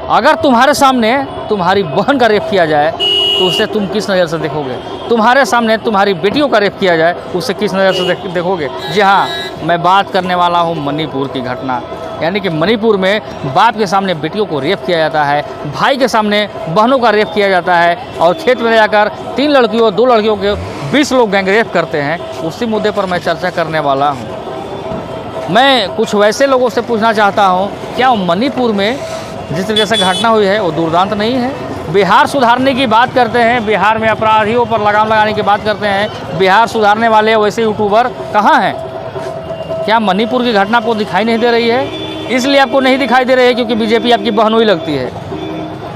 अगर तुम्हारे सामने तुम्हारी बहन का रेप किया जाए तो उसे तुम किस नज़र से देखोगे? तुम्हारे सामने तुम्हारी बेटियों का रेप किया जाए उसे किस नज़र से देखोगे? जी हाँ, मैं बात करने वाला हूँ मणिपुर की घटना। यानी कि मणिपुर में बाप के सामने बेटियों को रेप किया जाता है, भाई के सामने बहनों का रेप किया जाता है और खेत में ले जाकर 3 लड़कियों 2 लड़कियों के 20 लोग गैंग रेप करते हैं। उसी मुद्दे पर मैं चर्चा करने वाला हूँ। मैं कुछ वैसे लोगों से पूछना चाहता हूँ, क्या मणिपुर में जिस तरीके से घटना हुई है वो दुर्दांत नहीं है? बिहार सुधारने की बात करते हैं, बिहार में अपराधियों पर लगाम लगाने की बात करते हैं, बिहार सुधारने वाले वैसे यूट्यूबर कहाँ हैं? क्या मणिपुर की घटना आपको दिखाई नहीं दे रही है? इसलिए आपको नहीं दिखाई दे रही है क्योंकि बीजेपी आपकी बहनोई लगती है।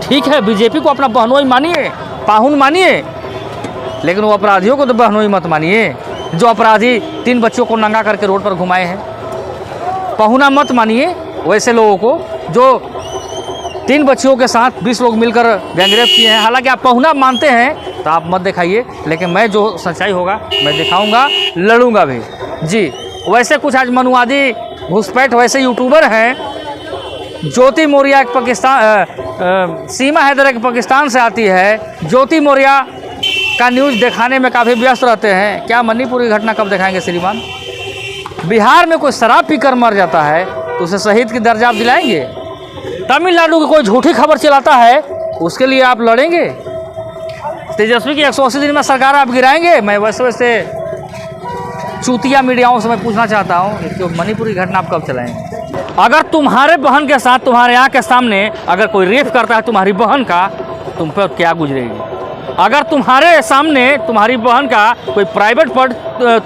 ठीक है, बीजेपी को अपना बहनोई मानिए, पाहुन मानिए, लेकिन वो अपराधियों को तो बहनोई मत मानिए। जो अपराधी 3 बच्चों को नंगा करके रोड पर घुमाए हैं, पहुना मत मानिए वैसे लोगों को जो 3 बच्चियों के साथ 20 लोग मिलकर गैंगरेप किए हैं। हालांकि आप पहुना मानते हैं तो आप मत दिखाइए, लेकिन मैं जो सच्चाई होगा मैं दिखाऊंगा, लड़ूंगा भी। जी, वैसे कुछ आज मनुवादी घुसपैठ वैसे यूट्यूबर हैं। ज्योति मौर्या एक पाकिस्तान, सीमा हैदर एक पाकिस्तान से आती है। ज्योति मौर्या का न्यूज़ दिखाने में काफ़ी व्यस्त रहते हैं। क्या मणिपुर की घटना कब दिखाएंगे श्रीमान? बिहार में कोई शराब पीकर मर जाता है तो उसे शहीद की दर्जा आप दिलाएंगे? तमिलनाडु की कोई झूठी खबर चलाता है उसके लिए आप लड़ेंगे? तेजस्वी की 180 दिन में सरकार आप गिराएंगे? मैं वैसे चूतिया मीडियाओं से मैं पूछना चाहता हूँ कि मणिपुर की घटना आप कब चलाएंगे? अगर तुम्हारे बहन के साथ तुम्हारे आँख के सामने अगर कोई रेप करता है तुम्हारी बहन का, तुम पर क्या गुजरेगी? अगर तुम्हारे सामने तुम्हारी बहन का कोई प्राइवेट पार्ट,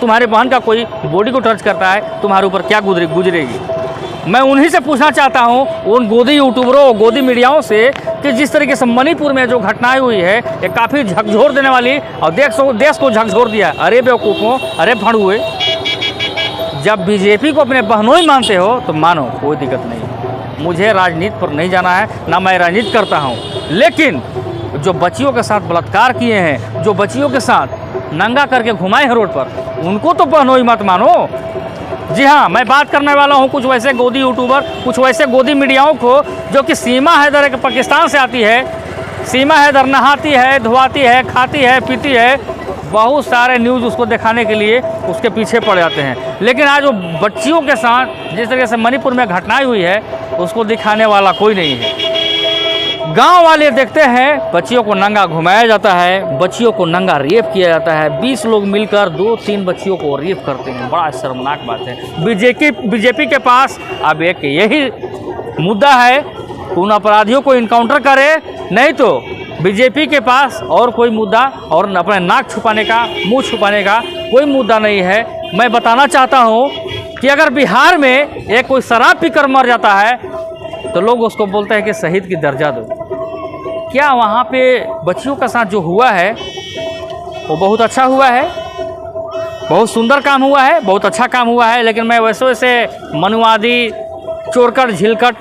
तुम्हारी बहन का कोई बॉडी को टच करता है, तुम्हारे ऊपर क्या गुजरेगी? मैं उन्हीं से पूछना चाहता हूं, उन गोदी यूट्यूबरों, गोदी मीडियाओं से, कि जिस तरीके से मणिपुर में जो घटनाएं हुई है ये काफ़ी झकझोर देने वाली और देश को झकझोर दिया। अरे बेवकूफ़ों, अरे भड़ुए, जब बीजेपी को अपने बहनोई मानते हो तो मानो, कोई दिक्कत नहीं। मुझे राजनीति पर नहीं जाना है, ना मैं राजनीति करता हूँ, लेकिन जो बच्चियों के साथ बलात्कार किए हैं, जो बच्चियों के साथ नंगा करके घुमाए हैं रोड पर, उनको तो बहनोई मत मानो। जी हाँ, मैं बात करने वाला हूँ कुछ वैसे गोदी यूट्यूबर, कुछ वैसे गोदी मीडियाओं को जो कि सीमा हैदर एक पाकिस्तान से आती है। सीमा हैदर नहाती है, धुआती है, खाती है, पीती है, बहुत सारे न्यूज़ उसको दिखाने के लिए उसके पीछे पड़ जाते हैं। लेकिन आज वो बच्चियों के साथ जिस तरीके से मणिपुर में घटनाएं हुई है उसको दिखाने वाला कोई नहीं है। गांव वाले देखते हैं बच्चियों को नंगा घुमाया जाता है, बच्चियों को नंगा रेप किया जाता है, 20 लोग मिलकर 2-3 बच्चियों को रेप करते हैं। बड़ा शर्मनाक बात है। बीजेपी के पास अब एक यही मुद्दा है, उन अपराधियों को इनकाउंटर करे, नहीं तो बीजेपी के पास और कोई मुद्दा और अपने नाक छुपाने का, मुंह छुपाने का कोई मुद्दा नहीं है। मैं बताना चाहता हूँ कि अगर बिहार में एक कोई शराब पीकर मर जाता है तो लोग उसको बोलते हैं कि शहीद की दर्जा दो। क्या वहाँ पे बच्चियों के साथ जो हुआ है वो बहुत अच्छा हुआ है, बहुत सुंदर काम हुआ है, बहुत अच्छा काम हुआ है। लेकिन मैं वैसे मनुवादी, चोरकट, झिलकट,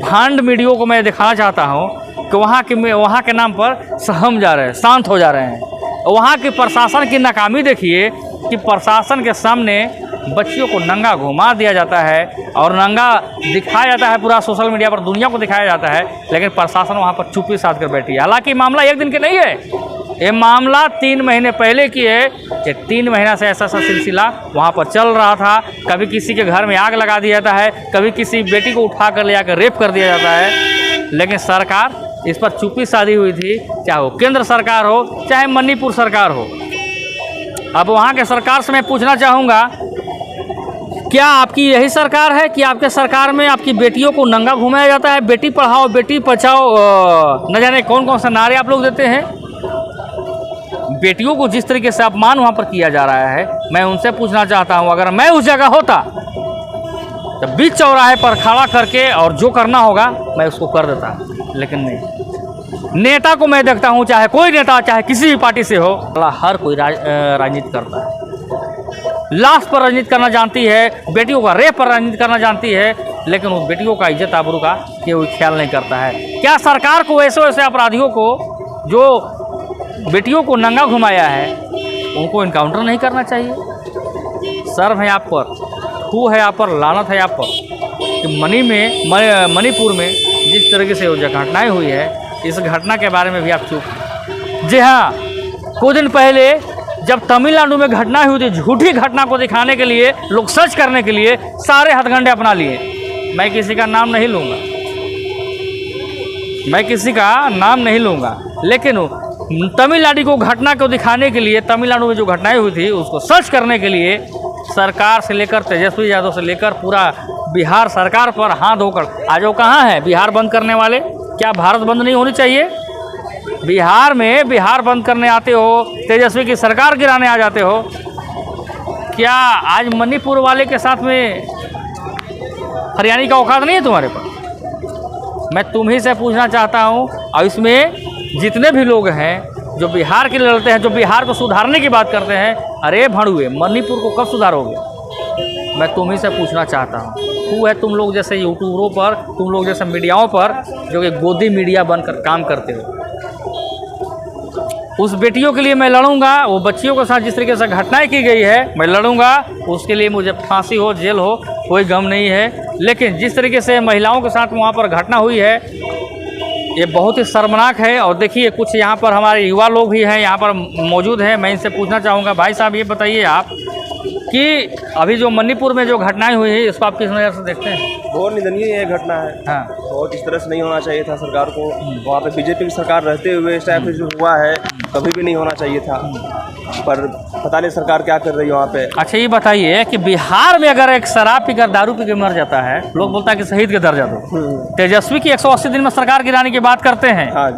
भांड मीडियो को मैं दिखाना चाहता हूँ कि वहाँ के नाम पर सहम जा रहे हैं, शांत हो जा रहे हैं। वहाँ के प्रशासन की नाकामी देखिए कि प्रशासन के सामने बच्चियों को नंगा घुमा दिया जाता है और नंगा दिखाया जाता है, पूरा सोशल मीडिया पर दुनिया को दिखाया जाता है, लेकिन प्रशासन वहाँ पर चुप्पी साध कर बैठी है। हालांकि मामला एक दिन के नहीं है, ये मामला 3 महीने पहले की है। ये 3 महीना से ऐसा सिलसिला वहाँ पर चल रहा था। कभी किसी के घर में आग लगा दिया जाता है, कभी किसी बेटी को उठा कर ले जाकर रेप कर दिया जाता है, लेकिन सरकार इस पर चुप्पी साधी हुई थी, चाहे वो केंद्र सरकार हो चाहे मणिपुर सरकार हो। अब वहाँ के सरकार से मैं पूछना चाहूँगा, क्या आपकी यही सरकार है कि आपके सरकार में आपकी बेटियों को नंगा घुमाया जाता है? बेटी पढ़ाओ, बेटी बचाओ, न जाने कौन कौन से नारे आप लोग देते हैं। बेटियों को जिस तरीके से अपमान वहाँ पर किया जा रहा है, मैं उनसे पूछना चाहता हूँ, अगर मैं उस जगह होता तो बीच चौराहे पर खड़ा करके और जो करना होगा मैं उसको कर देता, लेकिन नहीं। नेता को मैं देखता हूँ, चाहे कोई नेता, चाहे किसी भी पार्टी से हो, हर कोई राजनीति करता है, लाश पर राजनीति करना जानती है, बेटियों का रेप पर राजनीति करना जानती है, लेकिन उस बेटियों का इज्जत आबरू का कोई ख्याल नहीं करता है। क्या सरकार को वैसे अपराधियों को जो बेटियों को नंगा घुमाया है उनको इनकाउंटर नहीं करना चाहिए? शर्म है आप पर, थू है आप पर, लानत है आप पर कि मणिपुर में जिस तरीके से वो जो घटनाएँ हुई है, इस घटना के बारे में भी आप चुप। जी हाँ, कुछ दिन पहले जब तमिलनाडु में घटना हुई थी, झूठी घटना को दिखाने के लिए लोग सर्च करने के लिए सारे हथकंडे अपना लिए। मैं किसी का नाम नहीं लूँगा, लेकिन तमिलनाडु को घटना को दिखाने के लिए, तमिलनाडु में जो घटनाएं हुई थी उसको सर्च करने के लिए सरकार से लेकर तेजस्वी यादव से लेकर पूरा बिहार सरकार पर हाथ धोकर, आज वो कहाँ है बिहार बंद करने वाले? क्या भारत बंद नहीं होनी चाहिए? बिहार में बिहार बंद करने आते हो, तेजस्वी की सरकार गिराने आ जाते हो। क्या आज मणिपुर वाले के साथ में हरियाणा का औकात नहीं है तुम्हारे पास? मैं तुम्ही से पूछना चाहता हूँ, और इसमें जितने भी लोग हैं जो बिहार के लिए लड़ते हैं, जो बिहार को सुधारने की बात करते हैं, अरे भड़ुए, मणिपुर को कब सुधारोगे? मैं तुम्ही से पूछना चाहता हूँ। वो है तुम लोग जैसे यूट्यूबरों पर, तुम लोग जैसे मीडियाओं पर जो कि गोदी मीडिया बनकर काम करते हो। उस बेटियों के लिए मैं लड़ूंगा, वो बच्चियों के साथ जिस तरीके से घटनाएं की गई है मैं लड़ूंगा, उसके लिए मुझे फांसी हो, जेल हो, कोई गम नहीं है। लेकिन जिस तरीके से महिलाओं के साथ वहाँ पर घटना हुई है, ये बहुत ही शर्मनाक है। और देखिए, कुछ यहाँ पर हमारे युवा लोग भी हैं, यहाँ पर मौजूद हैं। मैं इनसे पूछना चाहूँगा, भाई साहब ये बताइए आप कि अभी जो मणिपुर में जो घटनाएं हुई है, इसको आप किस नज़र से देखते हैं? बहुत निंदनीय ये घटना है। हाँ, बहुत इस तरह से नहीं होना चाहिए था सरकार को। वहाँ पे बीजेपी की सरकार रहते हुए इस टाइप से जो हुआ है कभी भी नहीं होना चाहिए था, पर पता नहीं सरकार क्या कर रही है वहाँ पे। अच्छा ये बताइए कि बिहार में अगर एक शराब पीकर, दारू पी के मर जाता है, लोग बोलता है कि शहीद का दर्जा दो। तेजस्वी की 180 दिन में सरकार गिराने की बात करते हैं। हाँ,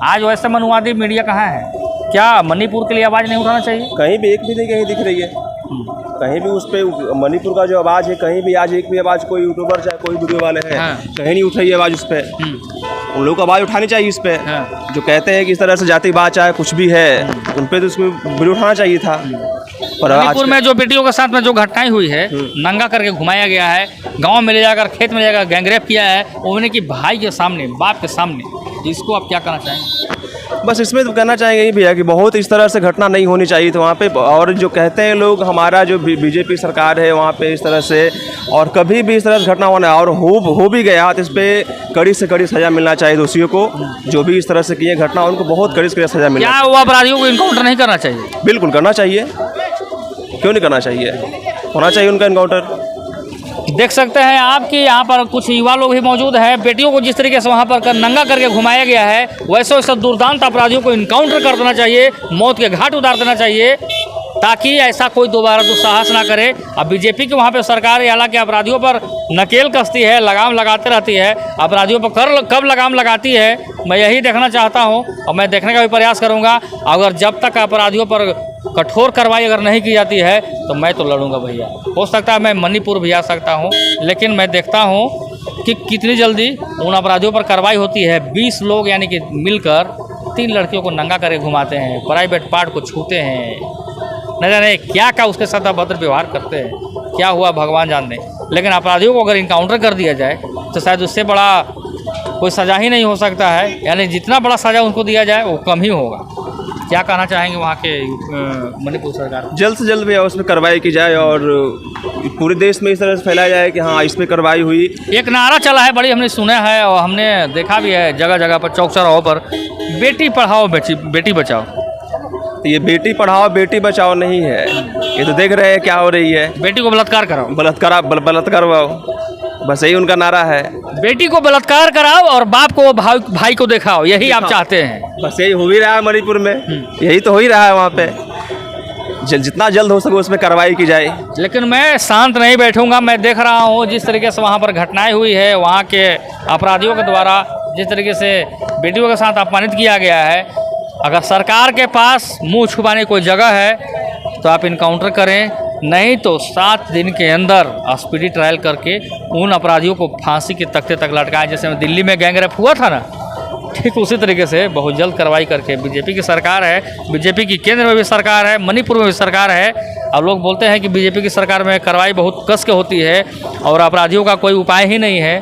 आज वैसे मनुवादी मीडिया कहाँ है? क्या मणिपुर के लिए आवाज़ नहीं उठाना चाहिए? कहीं भी एक भी नहीं कहीं दिख रही है। कहीं भी उस पर मणिपुर का जो आवाज़ है, कहीं भी आज एक भी आवाज़ कोई यूट्यूबर चाहे कोई वीडियो वाले हैं, कहीं नहीं उठ रही है आवाज़ उस पर। उन लोगों को आवाज़ उठानी चाहिए इस पर। जो कहते हैं कि इस तरह से जाति बात चाहे कुछ भी है, उन पर तो उसमें वीडियो उठाना चाहिए था। पर मणिपुर में जो बेटियों के साथ में जो घटनाएं हुई है, नंगा करके घुमाया गया है, गांव में ले जाकर, खेत में ले जाकर गैंगरेप किया है, उन्होंने कि भाई के सामने, बाप के सामने, इसको आप क्या कहना चाहेंगे? बस इसमें तो कहना चाहेंगे ये भैया कि बहुत इस तरह से घटना नहीं होनी चाहिए थी वहाँ पे। और जो कहते हैं लोग, हमारा जो बीजेपी सरकार है वहाँ पे इस तरह से, और कभी भी इस तरह से घटना होना, और हो भी गया तो इस पर कड़ी से कड़ी सज़ा मिलना चाहिए दोषियों को। जो भी इस तरह से किए घटना, उनको बहुत कड़ी से कड़ी सज़ा मिलना। क्या वो अपराधियों को इनकाउंटर नहीं करना चाहिए? बिल्कुल करना चाहिए, क्यों नहीं करना चाहिए, होना चाहिए उनका इनकाउंटर। देख सकते हैं आप कि यहाँ पर कुछ युवा लोग भी मौजूद हैं। बेटियों को जिस तरीके से वहाँ पर नंगा करके घुमाया गया है, वैसे वैसे दुर्दांत अपराधियों को इनकाउंटर कर देना चाहिए, मौत के घाट उतार देना चाहिए, ताकि ऐसा कोई दोबारा दुस्साहस ना करे। अब बीजेपी की वहाँ पे सरकार है, हालांकि अपराधियों पर नकेल कसती है, लगाम लगाते रहती है, अपराधियों पर कब लगाम लगाती है, मैं यही देखना चाहता हूँ और मैं देखने का भी प्रयास करूँगा। अगर जब तक अपराधियों पर कठोर कार्रवाई अगर नहीं की जाती है तो मैं तो लड़ूंगा भैया। हो सकता है मैं मणिपुर भी आ सकता हूँ, लेकिन मैं देखता हूँ कि कितनी जल्दी उन अपराधियों पर कार्रवाई होती है। 20 लोग यानी कि मिलकर 3 लड़कियों को नंगा करके घुमाते हैं, प्राइवेट पार्ट को छूते हैं, न जाने क्या क्या उसके साथ अभद्र व्यवहार करते हैं, क्या हुआ भगवान जाने। लेकिन अपराधियों को अगर इनकाउंटर कर दिया जाए तो शायद उससे बड़ा कोई सज़ा ही नहीं हो सकता है, यानी जितना बड़ा सज़ा उनको दिया जाए वो कम ही होगा। क्या कहना चाहेंगे वहाँ के मणिपुर सरकार? जल्द से जल्द भी उस पर कार्रवाई की जाए और पूरे देश में इस तरह से फैलाया जाए कि हाँ इस पर कार्रवाई हुई। एक नारा चला है, बड़ी हमने सुना है और हमने देखा भी है जगह जगह पर, चौक चौराहों पर, बेटी पढ़ाओ बेटी बचाओ। ये बेटी पढ़ाओ बेटी बचाओ नहीं है, ये तो देख रहे हैं क्या हो रही है। बेटी को बलात्कार कराओ, बलात्कार बस यही उनका नारा है। बेटी को बलात्कार कराओ और बाप को भाई को दिखाओ, यही आप चाहते हैं। बस यही हो ही रहा है मणिपुर में, यही तो हो ही रहा है वहाँ पे। जितना जल्द हो सके उसमें कार्रवाई की जाए। लेकिन मैं शांत नहीं बैठूंगा। मैं देख रहा हूँ जिस तरीके से वहाँ पर घटनाएं हुई है, वहाँ के अपराधियों के द्वारा जिस तरीके से बेटियों के साथ अपमानित किया गया है। अगर सरकार के पास मुँह छुपाने की कोई जगह है तो आप इनकाउंटर करें, नहीं तो 7 दिन के अंदर स्पीडी ट्रायल करके उन अपराधियों को फांसी के तख्ते तक लटकाएं। जैसे दिल्ली में गैंगरेप हुआ था ना, ठीक उसी तरीके से बहुत जल्द कार्रवाई करके। बीजेपी की सरकार है, बीजेपी की केंद्र में भी सरकार है, मणिपुर में भी सरकार है। अब लोग बोलते हैं कि बीजेपी की सरकार में कार्रवाई बहुत कस के होती है और अपराधियों का कोई उपाय ही नहीं है।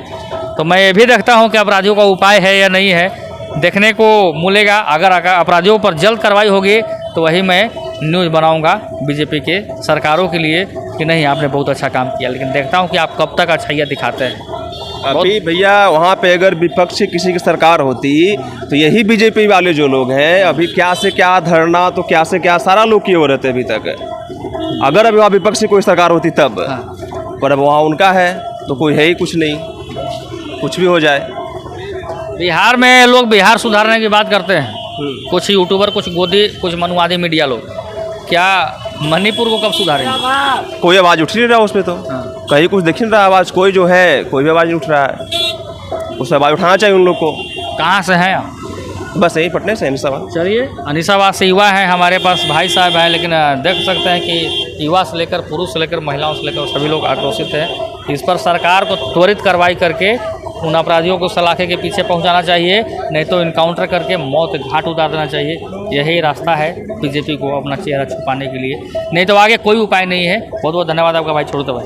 तो मैं ये भी देखता हूँ कि अपराधियों का उपाय है या नहीं है, देखने को मिलेगा। अगर अपराधियों पर जल्द कार्रवाई होगी तो वही मैं न्यूज़ बनाऊंगा बीजेपी के सरकारों के लिए कि नहीं आपने बहुत अच्छा काम किया। लेकिन देखता हूं कि आप कब तक अच्छाइयाँ दिखाते हैं। अभी भैया वहाँ पे अगर विपक्ष किसी की सरकार होती तो यही बीजेपी वाले जो लोग हैं अभी क्या से क्या धरना तो क्या से क्या सारा लोग किए हो रहते अभी तक, अगर अभी वहाँ विपक्ष की कोई सरकार होती तब। पर अब वहाँ उनका है तो कोई है ही कुछ नहीं, कुछ भी हो जाए। बिहार में लोग बिहार सुधारने की बात करते हैं, कुछ यूट्यूबर, कुछ गोदी, कुछ मनुवादी मीडिया लोग। क्या मणिपुर को कब सुधारेंगे? कोई आवाज़ उठ नहीं रहा उसमें तो, कहीं कुछ दिख नहीं रहा आवाज़, कोई जो है कोई भी आवाज़ नहीं उठ रहा है। उस आवाज़ उठाना चाहिए उन लोग को। कहाँ से हैं आप? बस यही पटने से अनिसाबाद। चलिए, अनिसाबाद से युवा है हमारे पास, भाई साहब हैं, लेकिन देख सकते हैं कि युवा से लेकर पुरुष से लेकर महिलाओं से लेकर सभी लोग आक्रोशित हैं। इस पर सरकार को त्वरित कार्रवाई करके उन अपराधियों को सलाखे के पीछे पहुंचाना चाहिए, नहीं तो इनकाउंटर करके मौत घाट उतार देना चाहिए। यही रास्ता है बीजेपी को अपना चेहरा छुपाने के लिए, नहीं तो आगे कोई उपाय नहीं है। बहुत बहुत धन्यवाद आपका भाई, छोड़ते भाई।